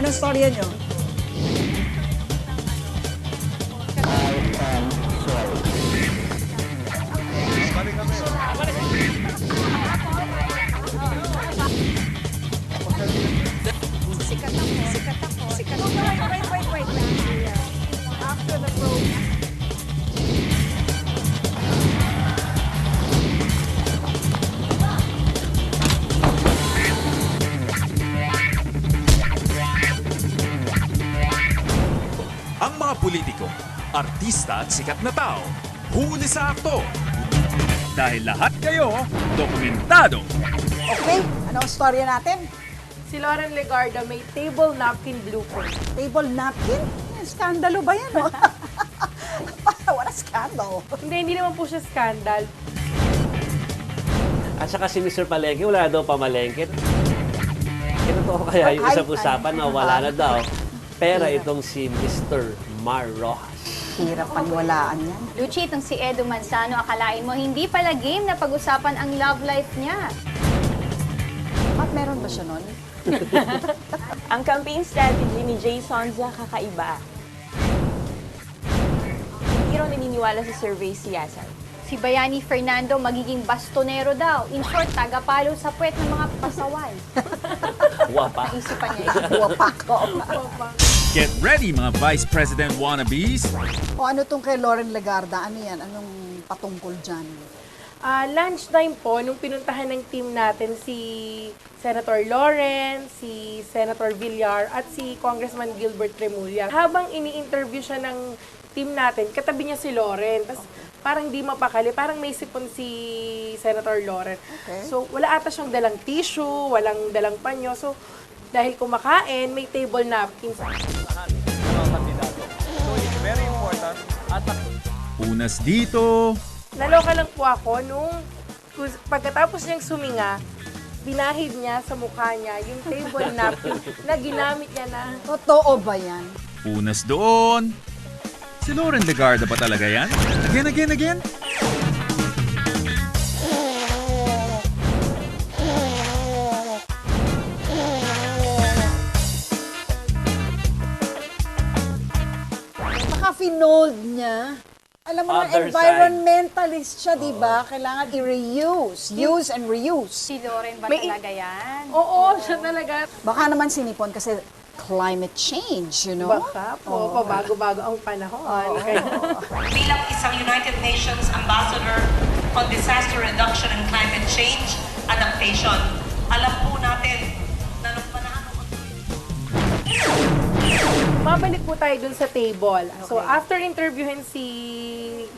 Anong storya nyo? Sikat ako. Sikat ako. Sikat ako. Wait. After the program. Ang mga politiko, artista at sikat na tao, huli sa akto. Dahil lahat kayo, dokumentado. Okay, anong storya natin? Si Lauren Legarda may table napkin blooper. Table napkin? Skandalo ba yan? Oh? What a scandal. Hindi naman po siya scandal. At saka si Mr. Palengke, wala daw pamalengke. Totoo kaya yung isang usapan na wala na daw. Pera itong si Mr. Mar Rojas. Hirap paniwalaan yan. Luchi, itong si Edo Manzano, akalain mo hindi pala game na pag-usapan ang love life niya. At meron ba siya nun? Ang campaign strategy ni Jay Sonza kakaiba. Hindi raw naniniwala sa survey si Yasser. Si Bayani Fernando magiging bastonero daw. In short, tagapalo sa puwet ng mga pasaway. Wapa. Isipan niya yun. Wapak ko. Get ready mga Vice President wannabes. O ano tong kay Lauren Legarda? Ano yan? Anong patungkol dyan? Lunchtime po, nung pinuntahan ng team natin si Senator Lauren, si Senator Villar, at si Congressman Gilbert Remulla. Habang ini-interview siya ng team natin, katabi niya si Lauren. Tapos parang di mapakali, parang may sipon si Senator Lauren. Okay. So wala ata siyang dalang tissue, walang dalang panyo. So dahil kumakain, may table napkins. Unas dito, Naloka lang po ako nung pagkatapos niyang suminga, binahid niya sa mukha niya yung table napkin na ginamit niya na. Totoo ba yan? unas doon. Si Lauren Legarda pa talaga yan? Again? Baka finold niya. Alam mo na, Other environmentalist siya, di ba? Kailangan i-reuse. Use and reuse. Si Lauren ba May- talaga yan? Oo, siya talaga. Baka naman sinipon kasi climate change, you know? Baka po, pabago-bago ang panahon. Kaya, Bilang isang United Nations Ambassador on Disaster Reduction and Climate Change Adaptation, alam po natin na nung panahon babalik po tayo dun sa table. So, after interviewin si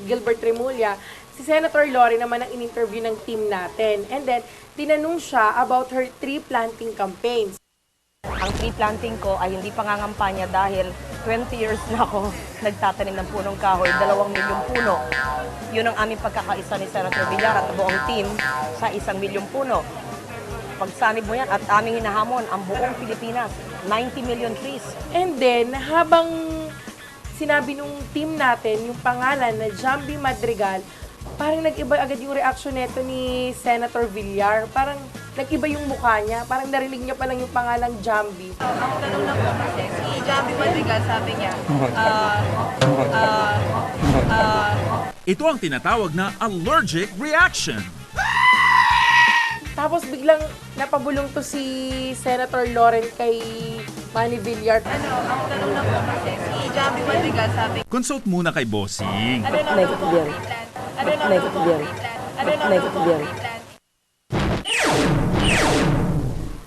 Gilbert Remulla, si Senator Lori naman ang in-interview ng team natin. And then, tinanong siya about her tree planting campaigns. Ang tree planting ko ay hindi pangangampanya dahil 20 years na ako nagtatanim ng punong kahoy, 2 milyong puno. Yun ang aming pagkakaisa ni Senator Villar at buong team sa 1 milyong puno. Pagsanib mo yan at aming hinahamon ang buong Pilipinas, 90 million trees. And then, habang sinabi nung team natin yung pangalan na Jambi Madrigal, parang nag-iba agad yung reaction nito ni Senator Villar. Parang nag-iba yung mukha niya. Parang narinig niya pa lang yung pangalang Jambi. Ang tanong lang po kasi, si Jambi Madrigal sabi niya, Ito ang tinatawag na allergic reaction. Tapos biglang napabulong to si Senator Lauren kay Manny Villar. ang tanong lang po kasi, si Jambi Madrigal sabi, Consult muna kay Bossing.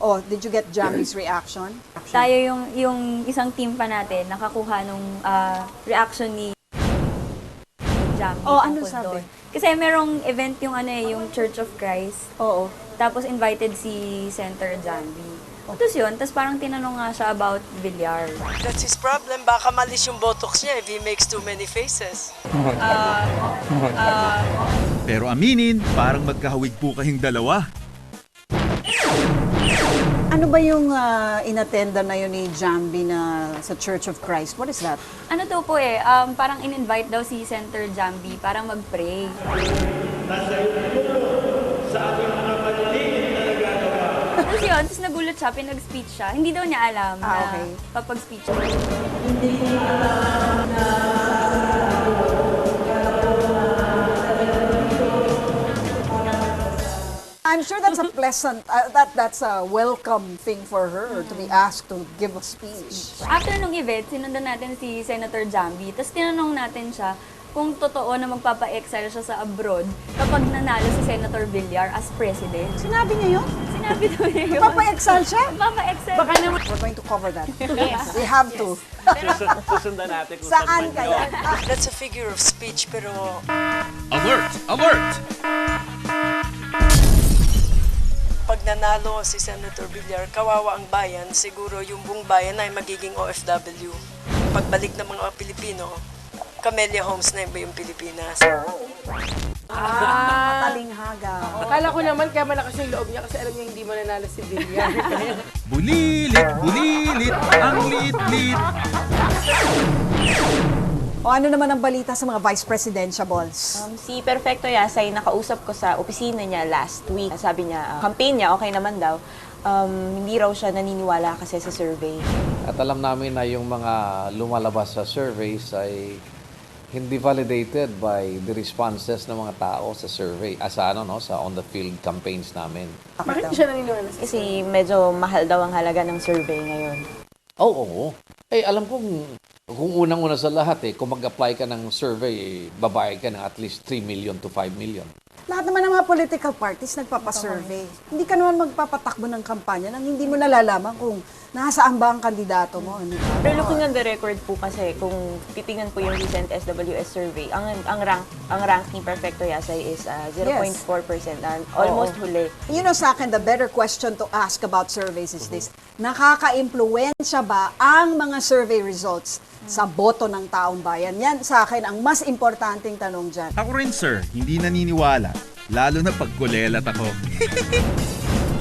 Oh, did you get Jamie's reaction? Tayo yung isang team pa natin nakakuha nung reaction ni Jamie. Oh, ano tungkol sabi? doon. Kasi merong event yung yung Church of Christ. Oo. Tapos invited si Senator Jamie. Tapos yun, tapos parang tinanong nga siya about Villar. That's his problem. Baka malis yung botox niya if he makes too many faces. Pero aminin, parang magkahawig po kayong dalawa. Ano ba yung inattenda na yun ni Jambi na sa Church of Christ? What is that? Ano to po parang in-invite daw si Senator Jambi parang mag-pray. Tapos yun, tapos nagulat siya, pinag-speech siya. Hindi daw niya alam okay. na papag-speech. I'm sure that's a pleasant, that's a welcome thing for her to be asked to give a speech. After nung event, sinundan natin si Senator Jambi. Tapos tinanong natin siya kung totoo na magpapa-exile siya sa abroad kapag nanalo si Senator Villar as president. Sinabi niya yun? Sinabi daw niya yun. Papa-exile siya? Papa-exile. Baka naman. We're going to cover that. Yes. We have to. Susundan natin kung Saan saan man kaya? yun. That's a figure of speech, pero Alert! Alert! pag nanalo si Senator Villar, kawawa ang bayan, siguro yung buong bayan ay magiging OFW. Pagbalik ng mga Pilipino, Camellia Homes na ba yung Pilipinas? Mataling haga. Akala ko naman kaya malakas yung loob niya kasi alam niya hindi mananalo si Villar. Bulilit, bulilit, ang liit-liit. O ano naman ang balita sa mga vice presidentiables? Si Perfecto Yasay, nakausap ko sa opisina niya last week. Sabi niya, campaign niya, okay naman daw. Hindi raw siya naniniwala kasi sa survey. At alam namin na yung mga lumalabas sa surveys ay hindi validated by the responses ng mga tao sa survey, sa on-the-field campaigns namin. Bakit hindi siya naniniwala? Kasi medyo mahal daw ang halaga ng survey ngayon. Oo. Alam kong kung unang-una sa lahat, kung mag-apply ka ng survey, babayad ka ng at least 3 million to 5 million. Lahat naman ng mga political parties nagpapasurvey. Hindi ka naman magpapatakbo ng kampanya nang hindi mo nalalaman kung nasaan ba ang kandidato mo. Hindi ba? Pero looking on the record po kasi, kung titingnan po yung recent SWS survey, ang rank ni Perfecto Yasay is 0.4%. Almost huli. You know, sa akin, the better question to ask about surveys is this. Nakaka-impluensya ba ang mga survey results sa boto ng taong bayan? Yan sa akin ang mas importanteng tanong dyan. Ako rin, sir, hindi naniniwala. Lalo na pag kulelat ako.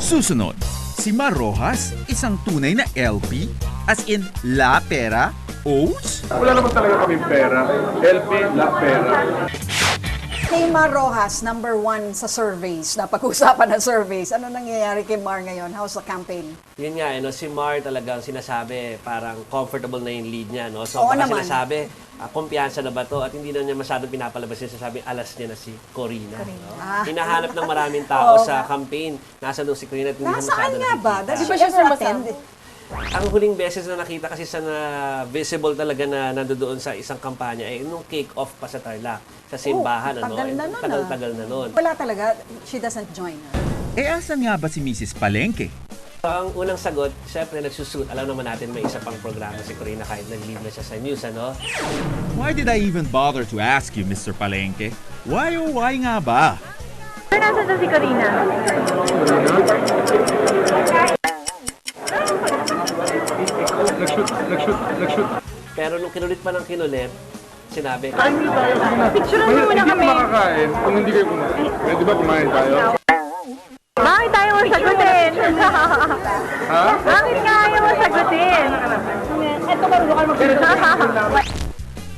Susunod, si Mar Rojas, isang tunay na LP, as in La Pera, O's? Wala naman talaga kaming pera. LP, la pera. Kay Mar Rojas, number 1 sa surveys, napag-usapan ng surveys. Ano nangyayari kay Mar ngayon? How's the campaign? Yun nga, si Mar talagang sinasabi, parang comfortable na yung lead niya. No? So, Oo baka naman. sinasabi, kumpiyansa na ba to? At hindi na niya masyadong pinapalabas yung sasabi, alas niya na si Corina. No? Hinahanap ng maraming tao sa campaign. Nasa doon si Corina at hindi na Nasaan masyado nga ba? nakikita. Does Di she ba siya ever sumasama? attend? Ang huling beses na nakita kasi sa visible talaga na nandoon sa isang kampanya ay nung kick-off pa sa Tarlac, sa simbahan. tagal na nun, Tagal-tagal na nun. Wala talaga. She doesn't join. Asan nga ba si Mrs. Palengke? So, ang unang sagot, syempre nagsushoot. Alam naman natin may isa pang programa si Corina kahit nag-lead na siya sa news, ano? Why did I even bother to ask you, Mr. Palengke? Why oh why nga ba? Nasaan na si Karina? Nag-shoot. Pero nung kinulit pa ng kinulit, sinabi, Picturean mo muna kami. Hindi makakain kung hindi kayo kumain. Di ba kumain tayo? Bakit tayo mo sagutin? Ha? Bakit nga ayaw mo sagutin? Ito marunong ka mag-sagutin.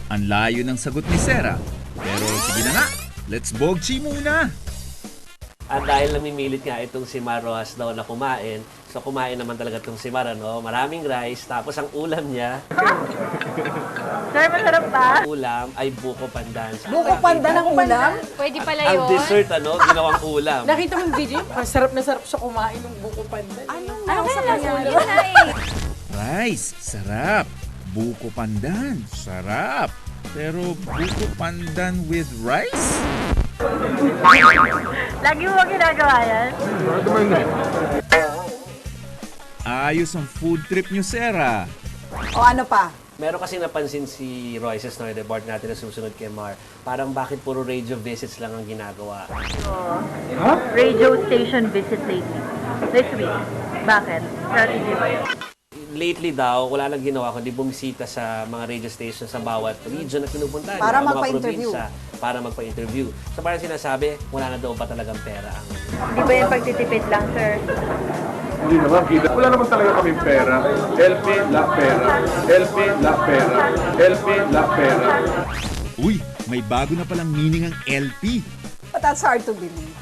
Ang layo ng sagot ni Sarah. Pero sige na nga, let's bogchi muna. at dahil namimilit nga itong si Mar Rojas daw na kumain, so kumain naman talaga itong si Mar, ano? Maraming rice, tapos ang ulam niya, Sir, masarap ba? ulam ay buko pandan. Buko pandan ang ulam? Pwede pala Ang dessert, ano, ginawang ulam. Nakita mo yung video? Masarap na sarap siya kumain ng buko pandan. Ano kaya lasa yun ay? Rice, sarap. Buko pandan, sarap. Pero buko pandan with rice? Lagi mo ba ginagawa yan? Ayos ang food trip niyo, Sarah. O ano pa? Meron kasi napansin si Royces Noy, the board natin na susunod kay Mar. Parang bakit puro radio visits lang ang ginagawa? Radio station visit lately. This week. Bakit? Strategy ba yun? Lately daw, wala nang ginawa kundi bumisita sa mga radio stations sa bawat region na pinupuntahan. Para mga magpa-interview. probinsya, para magpa-interview. So parang sinasabi, wala na daw ba talagang pera ang... Di ba yung pagtitipid lang, sir? Hindi naman, kita. Wala naman talaga kaming pera. LP, la pera. LP, la pera. LP, la pera. Uy, may bago na palang meaning ang LP. But that's hard to believe.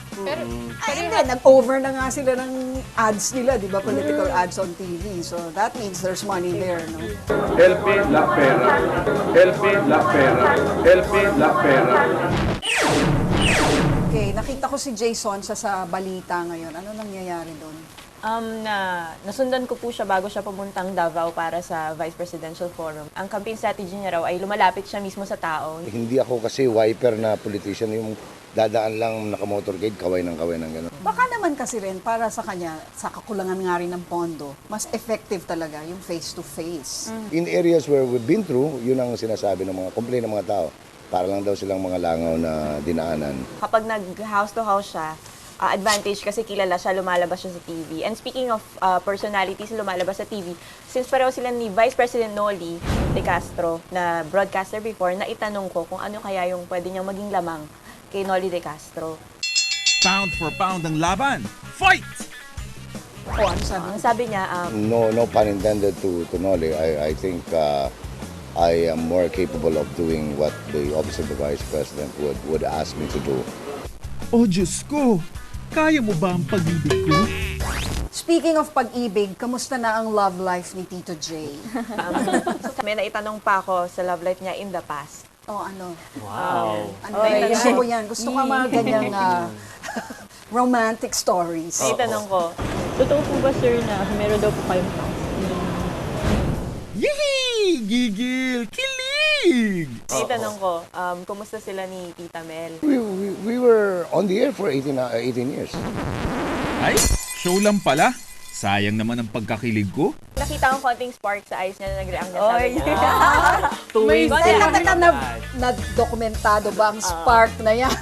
Ay, hindi, nag-over na nga sila ng ads nila, di ba? Political ads on TV. So that means there's money there, no? LP La Pera. LP La Pera. LP La Pera. Okay, nakita ko si Jason sa balita ngayon. Ano nangyayari doon? Nasundan ko po siya bago siya pumuntang Davao para sa Vice Presidential Forum. Ang campaign strategy niya raw ay lumalapit siya mismo sa tao. Hindi ako kasi wiper na politician, yung dadaan lang naka-motorcade, kaway ng gano'n. Baka naman kasi rin, para sa kanya, sa kakulangan nga rin ng pondo, mas effective talaga yung face-to-face. In areas where we've been through, yun ang sinasabi ng mga complaint ng mga tao. Para lang daw silang mga langaw na dinaanan. Kapag nag-house to house siya, advantage kasi kilala siya, lumalabas siya sa TV. And speaking of personalities lumalabas sa TV, since pareho sila ni Vice President Noli De Castro, na broadcaster before, na itanong ko kung ano kaya yung pwede niyang maging lamang kay Noli De Castro. Pound for pound ang laban. Fight! O, ano sabi? Ang sabi niya, No pun intended to Noli. I think I am more capable of doing what the Office of the Vice President would ask me to do. Oh, Diyos ko! Kaya mo ba ang pag-ibig ko? Speaking of pag-ibig, kamusta na ang love life ni Tito J? may naitanong pa ako sa love life niya in the past. O, ano? Wow. Ano ba? Gusto ko yan. Gusto ko mga ganyang romantic stories. Naitanong ko, Totoo po ba, sir, na meron daw po kayong past? Yee! Gigil! Kilig! naitanong ko, kumusta sila ni Tita Mel? We were on the air for 18 years. Ay, show lang pala. Sayang naman ang pagkakilig ko. Nakita ko konting spark sa eyes niya na nag-react na sabi niya. Tuwing na-dokumentado ba ang spark na yan?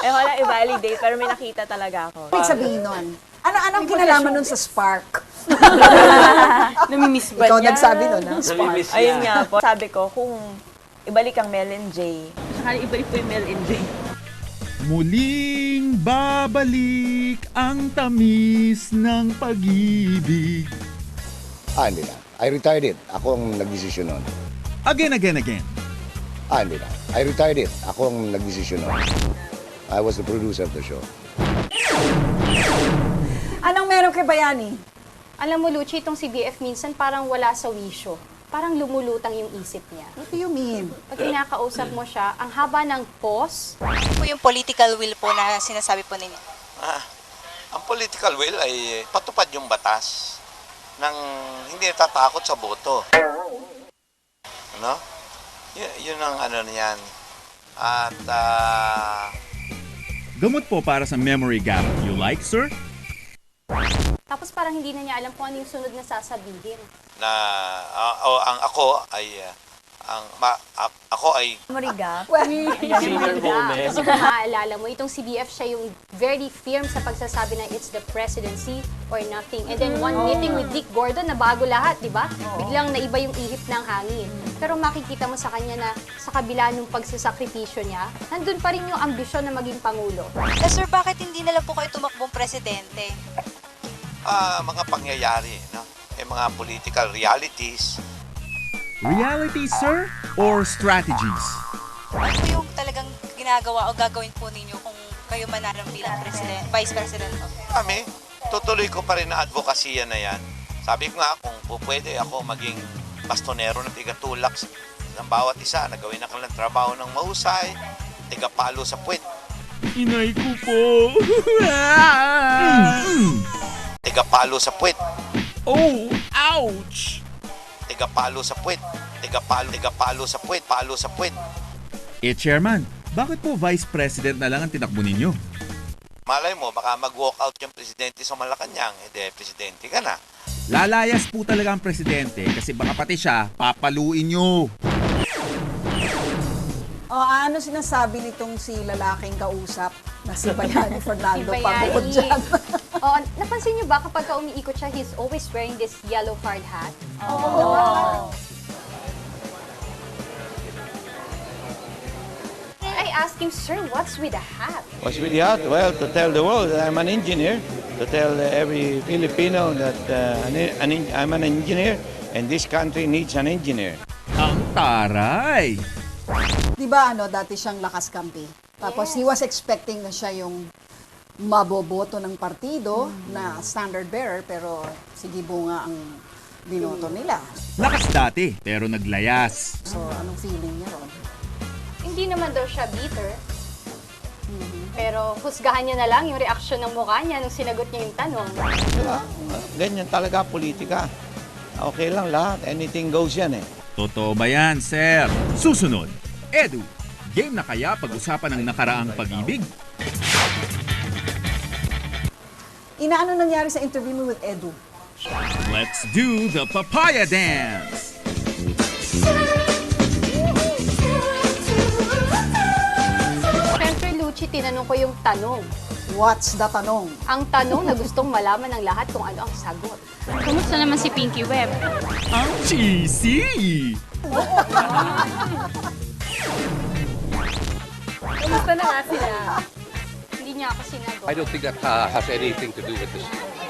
Wala i-validate, pero may nakita talaga ako. Ibig sabihin nun, anong kinalaman nun sa spark? Namimiss ba Ikaw niya? nagsabi nun, ha? Spark. Namimiss niya. Ayun nga po, sabi ko, kung ibalik ang Mel and Jay, Saka ibalik po yung Mel and Jay. Muling babalik ang tamis ng pag-ibig. Hindi na. I retired it. Ako ang nagdesisyon nun. Again. Hindi na. I retired it. Ako ang nagdesisyon nun. I was the producer of the show. Anong meron kay Bayani? Alam mo, Luchi, itong si BF minsan parang wala sa wisyo. Parang lumulutang yung isip niya. What do you mean? Pag kinakausap mo siya, ang haba ng pause. Ano po yung political will po na sinasabi po ninyo? Ang political will ay patupad yung batas ng hindi natatakot sa boto. Ano? Yun ang ano niyan. At Gamot po para sa memory gap. You like, sir? Tapos parang hindi na niya alam kung ano yung sunod na sasabihin. na ang ako ay Mariga. Senior Gomez. Kasi kung maaalala mo, itong si BF siya yung very firm sa pagsasabi na it's the presidency or nothing. And then one meeting with Dick Gordon na bago lahat, di ba? Biglang naiba yung ihip ng hangin. Pero makikita mo sa kanya na sa kabila ng pagsasakripisyo niya, nandun pa rin yung ambisyon na maging Pangulo. Sir, bakit hindi na lang po kayo tumakbong presidente? mga pangyayari, no? Mga political realities. Reality, sir? Or strategies? Ano po yung talagang ginagawa o gagawin po ninyo kung kayo manarang bilang vice president? Kami, tutuloy ko pa rin na advokasya na yan. Sabi ko nga, kung pwede ako maging bastonero na tigatulak ng bawat isa, nagawin na kanilang trabaho ng mahusay, tigapalo sa puwet. Inay ko po. Tigapalo sa puwet. Oh, ouch! Tigapalo sa puwet. Tigapalo sa puwet. Palo sa puwet. Chairman, bakit po Vice President na lang ang tinakbo ninyo? Malay mo, baka mag-walk out yung presidente sa Malacanang, presidente ka na. Lalayas po talaga ang presidente kasi baka pati siya papaluin nyo. Ano sinasabi nitong si lalaking kausap na si Bayani Fernando Si pagod Bayani. dyan? Napansin niyo ba kapag umiikot siya, he's always wearing this yellow hard hat? I asked him, sir, what's with the hat? What's with the hat? Well, to tell the world that I'm an engineer, to tell every Filipino that I'm an engineer and this country needs an engineer. Ang taray! Di ba dati siyang lakas kampi? Tapos he was expecting na siya yung maboboto ng partido na standard bearer, pero si Gibo nga ang binoto nila. Lakas dati, pero naglayas. So, anong feeling niya ron? Hindi naman daw siya bitter. Pero husgahan niya na lang yung reaksyon ng mukha niya nung sinagot niya yung tanong. Diba? Ganyan talaga politika. Okay lang lahat. Anything goes yan eh. Totoo ba yan, sir? Susunod, Edu, game na kaya pag-usapan ng nakaraang pag-ibig? Inaano nangyari sa interview mo with Edu? Let's do the papaya dance! Siyempre, Lucci, tinanong ko yung tanong. What's the tanong? Ang tanong na gustong malaman ng lahat kung ano ang sagot. Kumusta naman si Pinky Web? Ang cheesy! Kumusta na nga sila? Hindi niya ako sinagot. I don't think that has anything to do with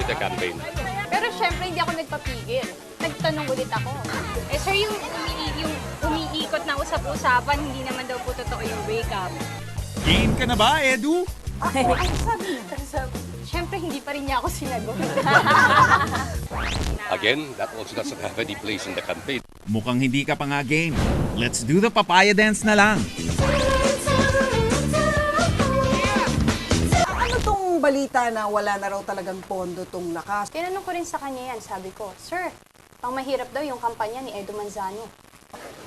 the campaign. Pero syempre, hindi ako nagpapigil. Nagtanong ulit ako. Eh sir, yung umiikot na usap-usapan, hindi naman daw po totoo yung breakup. Game ka na ba, Edu? Ay, sabi niya. Syempre, hindi pa rin niya ako sinagot. Again, that also doesn't have any place in the campaign. Mukhang hindi ka pa nga game. Let's do the papaya dance na lang. Ano tong balita na wala na raw talagang pondo tong lakas? Tinanong ko rin sa kanya yan. Sabi ko, Sir, pang mahirap daw yung kampanya ni Edu Manzano.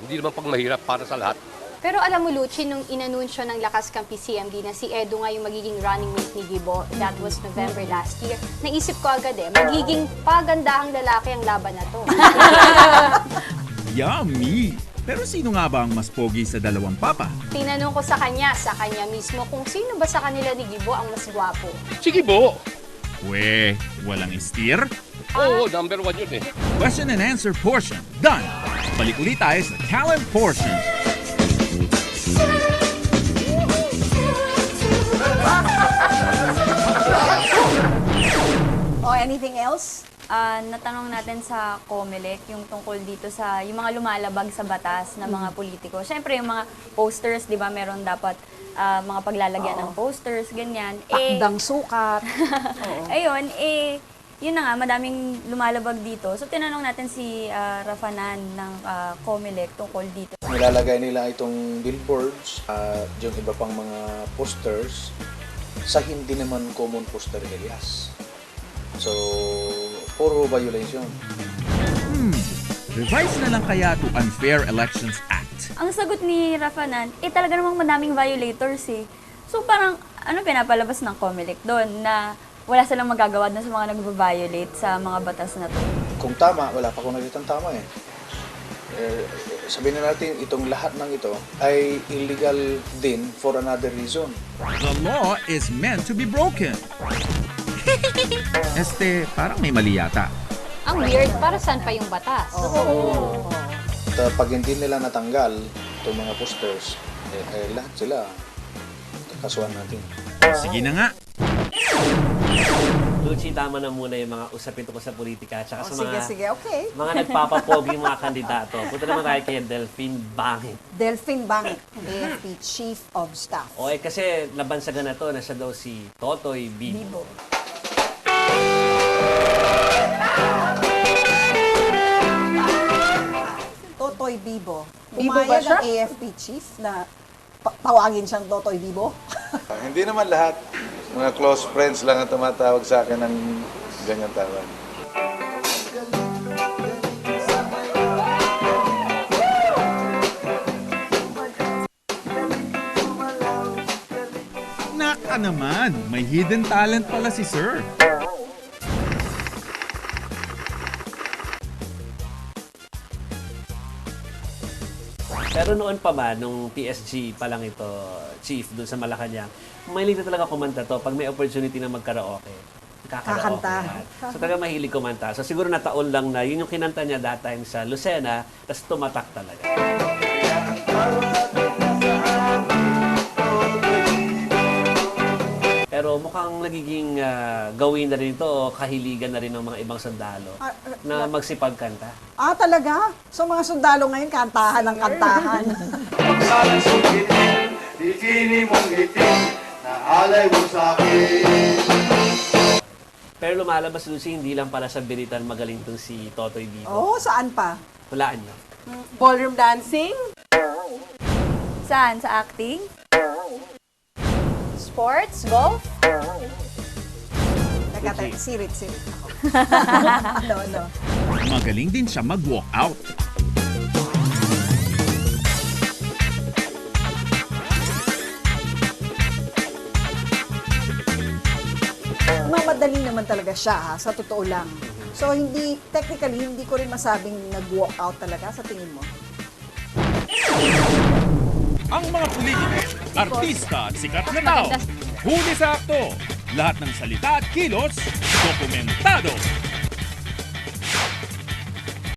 Hindi naman pang mahirap para sa lahat. Pero alam mo, Lucci, nung inanunsyo ng Lakas Kampi CMD na si Edu nga yung magiging running mate ni Gibo, that was November last year, naisip ko agad magiging pagandahang lalaki ang laban na to. Yummy! Pero sino nga ba ang mas pogi sa dalawang papa? Tinanong ko sa kanya mismo, kung sino ba sa kanila ni Gibo ang mas gwapo. Sige po! We, walang steer? Oo, number 1 yun eh. Question and answer portion, done! Balik ulit tayo sa talent portion. Oh, anything else? Natanong natin sa COMELEC yung tungkol dito sa yung mga lumalabag sa batas na mga politiko. Siyempre, yung mga posters, di ba, meron dapat mga paglalagyan ng posters, ganyan. Takdang sukat. Ayun, yun na nga, madaming lumalabag dito. So, tinanong natin si Rafanan ng COMELEC tungkol dito. Nilalagay nila itong billboards at yung iba pang mga posters sa hindi naman common poster areas. So, puro violation. Revise na lang kaya to Unfair Elections Act. Ang sagot ni Rafanan, talaga namang madaming violators eh. So, parang, pinapalabas ng COMELEC doon na wala silang magagawa na sa mga nagva-violate sa mga batas na to. Kung tama, wala pa akong nakitang tama eh. Sabihin na natin, itong lahat ng ito ay illegal din for another reason. The law is meant to be broken. Parang may mali yata. Ang weird, para saan pa yung batas? Pag hindi nila natanggal itong mga posters, lahat sila kakasuhan natin. Sige na nga. Lucci, tama na muna yung mga usapin tungkol sa politika at saka sa Sige, okay. mga nagpapapogi mga kandidato. Punta naman tayo kay Delphine Bangit. Delphine Bangit, AFP Chief of Staff. Kasi nabansagan na to na siya daw si Totoy Bibo. Totoy Bibo. Bibo ba Pumayag siya? ang AFP Chief na tawagin siyang Totoy Bibo? Hindi naman lahat. Mga close friends lang ang tumatawag sa akin ng ganyan tawag. Naka naman, may hidden talent pala si Sir. Pero noon pa ba, nung PSG pa lang ito, Chief, dun sa Malacanang, mahilig na talaga kumanta to. Pag may opportunity na magkaraoke, kakanta. So talaga mahilig kumanta. So siguro nataon lang na yun yung kinanta niya that time sa Lucena, tapos tumatak talaga. Pero Pero mukhang nagiging gawin na rin ito o kahiligan na rin ng mga ibang sundalo na magsipagkanta. Ah, talaga? So mga sundalo ngayon, kantahan ng kantahan. Magsalang sugitin, bikini mong itim, na alay mo sa akin. Pero lumalabas, Lucy, hindi lang para sa biritan magaling tong si Totoy Vivo. Oo, saan pa? Hulaan niyo. Ballroom dancing? Saan? Sa acting? Sports, golf? Nagkatayo, sirit ako. No. Magaling din siya mag-walk out. Mamadali naman talaga siya, ha, sa totoo lang. So, technically, hindi ko rin masabing nag-walk out talaga sa tingin mo. Ang mga politiko, artista at sikat na tao. Huli sa akto. Lahat ng salita at kilos, dokumentado.